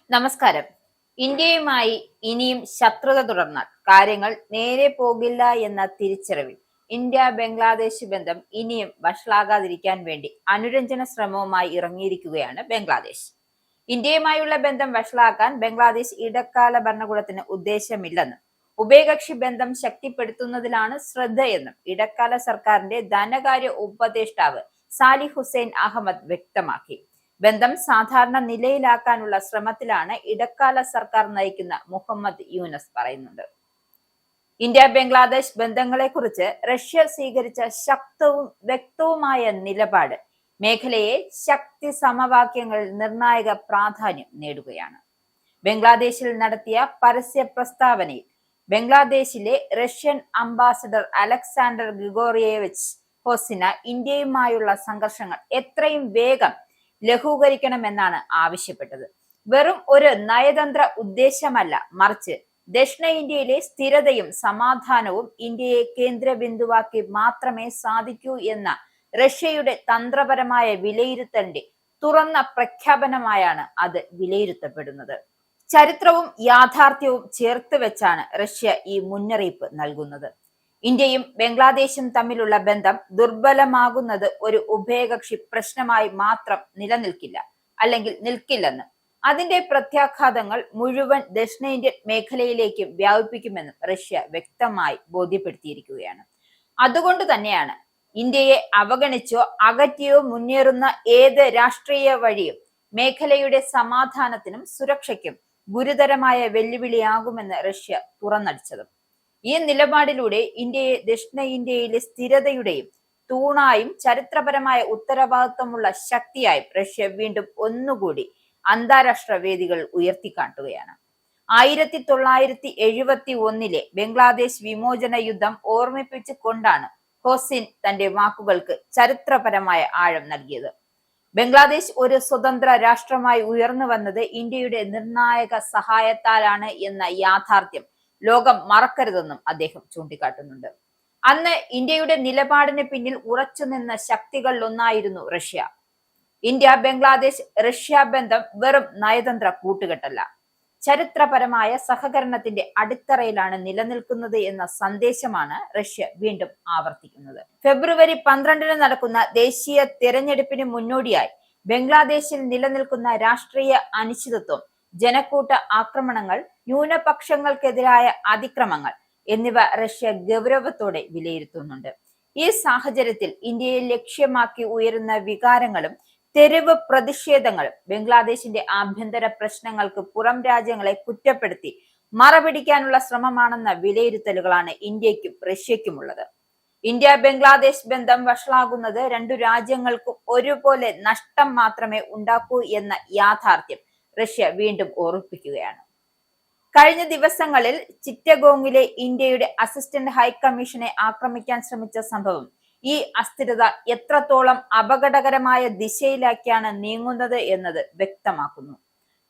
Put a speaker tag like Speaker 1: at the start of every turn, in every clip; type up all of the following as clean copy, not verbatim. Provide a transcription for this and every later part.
Speaker 1: നമസ്കാരം. ഇന്ത്യയുമായി ഇനിയും ശത്രുത തുടർന്നാൽ കാര്യങ്ങൾ നേരെ പോകില്ല എന്ന തിരിച്ചറിവിൽ ഇന്ത്യ ബംഗ്ലാദേശ് ബന്ധം ഇനിയും വഷളാകാതിരിക്കാൻ വേണ്ടി അനുരഞ്ജന ശ്രമവുമായി ഇറങ്ങിയിരിക്കുകയാണ് ബംഗ്ലാദേശ്. ഇന്ത്യയുമായുള്ള ബന്ധം വഷളാക്കാൻ ബംഗ്ലാദേശ് ഇടക്കാല ഭരണകൂടത്തിന് ഉദ്ദേശമില്ലെന്നും ഉഭയകക്ഷി ബന്ധം ശക്തിപ്പെടുത്തുന്നതിലാണ് ശ്രദ്ധയെന്നും ഇടക്കാല സർക്കാരിന്റെ ധനകാര്യ ഉപദേഷ്ടാവ് സാലിഹ് ഹുസൈൻ അഹമ്മദ് വ്യക്തമാക്കി. ബന്ധം സാധാരണ നിലയിലാക്കാനുള്ള ശ്രമത്തിലാണ് ഇടക്കാല സർക്കാർ നയിക്കുന്ന മുഹമ്മദ് യൂനസ് പറയുന്നത്. ഇന്ത്യ ബംഗ്ലാദേശ് ബന്ധങ്ങളെക്കുറിച്ച് റഷ്യ സ്വീകരിച്ച ശക്തവും വ്യക്തവുമായ നിലപാട് മേഖലയെ ശക്തി സമവാക്യങ്ങളിൽ നിർണായക പ്രാധാന്യം നേടുകയാണ്. ബംഗ്ലാദേശിൽ നടത്തിയ പരസ്യ പ്രസ്താവനയിൽ ബംഗ്ലാദേശിലെ റഷ്യൻ അംബാസഡർ അലക്സാണ്ടർ ഗ്രിഗോറിയേവിച്ച് ഹോസിന ഇന്ത്യയുമായുള്ള സംഘർഷങ്ങൾ എത്രയും വേഗം ലഘൂകരിക്കണമെന്നാണ് ആവശ്യപ്പെട്ടത്. വെറും ഒരു നയതന്ത്ര ഉദ്ദേശമല്ല, മറിച്ച് ദക്ഷിണേന്ത്യയിലെ സ്ഥിരതയും സമാധാനവും ഇന്ത്യയെ കേന്ദ്രബിന്ദുവാക്കി മാത്രമേ സാധിക്കൂ എന്ന റഷ്യയുടെ തന്ത്രപരമായ വിലയിരുത്തലിന്റെ തുറന്ന പ്രഖ്യാപനമായാണ് അത് വിലയിരുത്തപ്പെടുന്നത്. ചരിത്രവും യാഥാർത്ഥ്യവും ചേർത്ത് വെച്ചാണ് റഷ്യ ഈ മുന്നറിയിപ്പ് നൽകുന്നത്. ഇന്ത്യയും ബംഗ്ലാദേശും തമ്മിലുള്ള ബന്ധം ദുർബലമാകുന്നത് ഒരു ഉഭയകക്ഷി പ്രശ്നമായി മാത്രം നിലനിൽക്കില്ല, അല്ലെങ്കിൽ നിൽക്കില്ലെന്ന് അതിന്റെ പ്രത്യാഘാതങ്ങൾ മുഴുവൻ ദക്ഷിണേന്ത്യൻ മേഖലയിലേക്ക് വ്യാപിപ്പിക്കുമെന്നും റഷ്യ വ്യക്തമായി ബോധ്യപ്പെടുത്തിയിരിക്കുകയാണ്. അതുകൊണ്ട് തന്നെയാണ് ഇന്ത്യയെ അവഗണിച്ചോ അകറ്റിയോ മുന്നേറുന്ന ഏത് രാഷ്ട്രീയ വഴിയും മേഖലയുടെ സമാധാനത്തിനും സുരക്ഷയ്ക്കും ഗുരുതരമായ വെല്ലുവിളിയാകുമെന്ന് റഷ്യ തുറന്നടിച്ചതും. ഈ നിലപാടിലൂടെ ഇന്ത്യയെ ദക്ഷിണേന്ത്യയിലെ സ്ഥിരതയുടെയും തൂണായും ചരിത്രപരമായ ഉത്തരവാദിത്വമുള്ള ശക്തിയായും റഷ്യ വീണ്ടും ഒന്നുകൂടി അന്താരാഷ്ട്ര വേദികൾ ഉയർത്തിക്കാട്ടുകയാണ്. 1971 ബംഗ്ലാദേശ് വിമോചന യുദ്ധം ഓർമ്മിപ്പിച്ചു കൊണ്ടാണ് ഹോസിൻ തന്റെ വാക്കുകൾക്ക് ചരിത്രപരമായ ആഴം നൽകിയത്. ബംഗ്ലാദേശ് ഒരു സ്വതന്ത്ര രാഷ്ട്രമായി ഉയർന്നു വന്നത് ഇന്ത്യയുടെ നിർണായക സഹായത്താലാണ് എന്ന യാഥാർത്ഥ്യം ലോകം മറക്കരുതെന്നും അദ്ദേഹം ചൂണ്ടിക്കാട്ടുന്നുണ്ട്. അന്ന് ഇന്ത്യയുടെ നിലപാടിന് പിന്നിൽ ഉറച്ചുനിന്ന ശക്തികളിലൊന്നായിരുന്നു റഷ്യ. ഇന്ത്യ ബംഗ്ലാദേശ് റഷ്യ ബന്ധം വെറും നയതന്ത്ര കൂട്ടുകെട്ടല്ല, ചരിത്രപരമായ സഹകരണത്തിന്റെ അടിത്തറയിലാണ് നിലനിൽക്കുന്നത് എന്ന സന്ദേശമാണ് റഷ്യ വീണ്ടും ആവർത്തിക്കുന്നത്. ഫെബ്രുവരി 12 നടക്കുന്ന ദേശീയ തെരഞ്ഞെടുപ്പിന് മുന്നോടിയായി ബംഗ്ലാദേശിൽ നിലനിൽക്കുന്ന രാഷ്ട്രീയ അനിശ്ചിതത്വം, ജനക്കൂട്ട ആക്രമണങ്ങൾ, ന്യൂനപക്ഷങ്ങൾക്കെതിരായ അതിക്രമങ്ങൾ എന്നിവ റഷ്യ ഗൗരവത്തോടെ വിലയിരുത്തുന്നുണ്ട്. ഈ സാഹചര്യത്തിൽ ഇന്ത്യയെ ലക്ഷ്യമാക്കി ഉയരുന്ന വികാരങ്ങളും തെരുവ് പ്രതിഷേധങ്ങളും ബംഗ്ലാദേശിന്റെ ആഭ്യന്തര പ്രശ്നങ്ങൾക്ക് പുറം രാജ്യങ്ങളെ കുറ്റപ്പെടുത്തി മറപിടിക്കാനുള്ള ശ്രമമാണെന്ന വിലയിരുത്തലുകളാണ് ഇന്ത്യക്കും റഷ്യക്കുമുള്ളത്. ഇന്ത്യ ബംഗ്ലാദേശ് ബന്ധം വഷളാകുന്നത് രണ്ടു രാജ്യങ്ങൾക്കും ഒരുപോലെ നഷ്ടം മാത്രമേ ഉണ്ടാക്കൂ എന്ന യാഥാർത്ഥ്യം റഷ്യ വീണ്ടും ഓർമ്മിപ്പിക്കുകയാണ്. കഴിഞ്ഞ ദിവസങ്ങളിൽ ചിറ്റഗോങ്ങിലെ ഇന്ത്യയുടെ അസിസ്റ്റന്റ് ഹൈക്കമ്മീഷനെ ആക്രമിക്കാൻ ശ്രമിച്ച സംഭവം ഈ അസ്ഥിരത എത്രത്തോളം അപകടകരമായ ദിശയിലേക്കാണ് നീങ്ങുന്നത് എന്നത് വ്യക്തമാക്കുന്നു.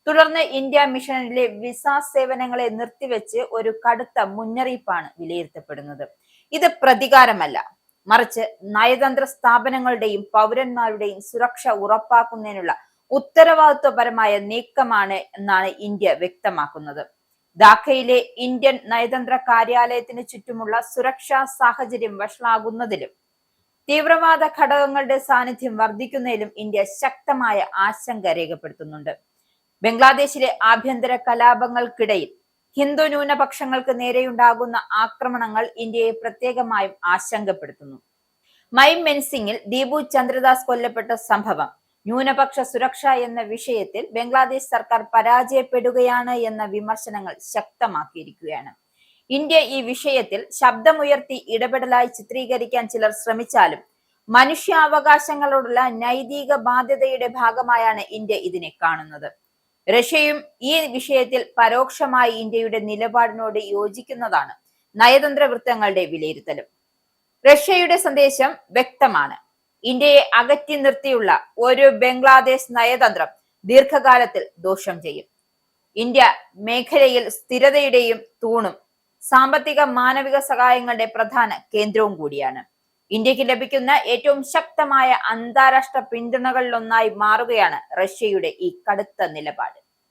Speaker 1: തുടർന്ന് ഇന്ത്യ മിഷനിലെ വിസ സേവനങ്ങളെ നിർത്തിവെച്ച് ഒരു കടുത്ത മുന്നറിയിപ്പാണ് വിലയിരുത്തപ്പെടുന്നത്. ഇത് പ്രതികാരമല്ല, മറിച്ച് നയതന്ത്ര സ്ഥാപനങ്ങളുടെയും പൗരന്മാരുടെയും സുരക്ഷ ഉറപ്പാക്കുന്നതിനുള്ള ഉത്തരവാദിത്വപരമായ നീക്കമാണ് എന്നാണ് ഇന്ത്യ വ്യക്തമാക്കുന്നത്. ധാക്കയിലെ ഇന്ത്യൻ നയതന്ത്ര കാര്യാലയത്തിന് ചുറ്റുമുള്ള സുരക്ഷാ സാഹചര്യം വഷളാകുന്നതിലും തീവ്രവാദ ഘടകങ്ങളുടെ സാന്നിധ്യം വർദ്ധിക്കുന്നതിലും ഇന്ത്യ ശക്തമായ ആശങ്ക രേഖപ്പെടുത്തുന്നുണ്ട്. ബംഗ്ലാദേശിലെ ആഭ്യന്തര കലാപങ്ങൾക്കിടയിൽ ഹിന്ദു ന്യൂനപക്ഷങ്ങൾക്ക് നേരെയുണ്ടാകുന്ന ആക്രമണങ്ങൾ ഇന്ത്യയെ പ്രത്യേകമായും ആശങ്കപ്പെടുത്തുന്നു. മൈമെൻസിംഗിൽ ദീപു ചന്ദ്രദാസ് കൊല്ലപ്പെട്ട സംഭവം ന്യൂനപക്ഷ സുരക്ഷ എന്ന വിഷയത്തിൽ ബംഗ്ലാദേശ് സർക്കാർ പരാജയപ്പെടുകയാണ് എന്ന വിമർശനങ്ങൾ ശക്തമാക്കിയിരിക്കുകയാണ്. ഇന്ത്യ ഈ വിഷയത്തിൽ ശബ്ദമുയർത്തി ഇടപെടലായി ചിത്രീകരിക്കാൻ ചിലർ ശ്രമിച്ചാലും മനുഷ്യാവകാശങ്ങളോടുള്ള നൈതിക ബാധ്യതയുടെ ഭാഗമായാണ് ഇന്ത്യ ഇതിനെ കാണുന്നത്. റഷ്യയും ഈ വിഷയത്തിൽ പരോക്ഷമായി ഇന്ത്യയുടെ നിലപാടിനോട് യോജിക്കുന്നതാണ് നയതന്ത്ര വൃത്തങ്ങളുടെ വിലയിരുത്തലും. റഷ്യയുടെ സന്ദേശം വ്യക്തമാണ്. ഇന്ത്യയെ അകറ്റി നിർത്തിയുള്ള ഒരു ബംഗ്ലാദേശ് നയതന്ത്രം ദീർഘകാലത്തിൽ ദോഷം ചെയ്യും. ഇന്ത്യ മേഖലയിൽ സ്ഥിരതയുടെയും തൂണും സാമ്പത്തിക മാനവിക സഹായങ്ങളുടെ പ്രധാന കേന്ദ്രവും കൂടിയാണ്. ഇന്ത്യക്ക് ലഭിക്കുന്ന ഏറ്റവും ശക്തമായ അന്താരാഷ്ട്ര പിന്തുണകളിലൊന്നായി മാറുകയാണ് റഷ്യയുടെ ഈ കടുത്ത നിലപാട്.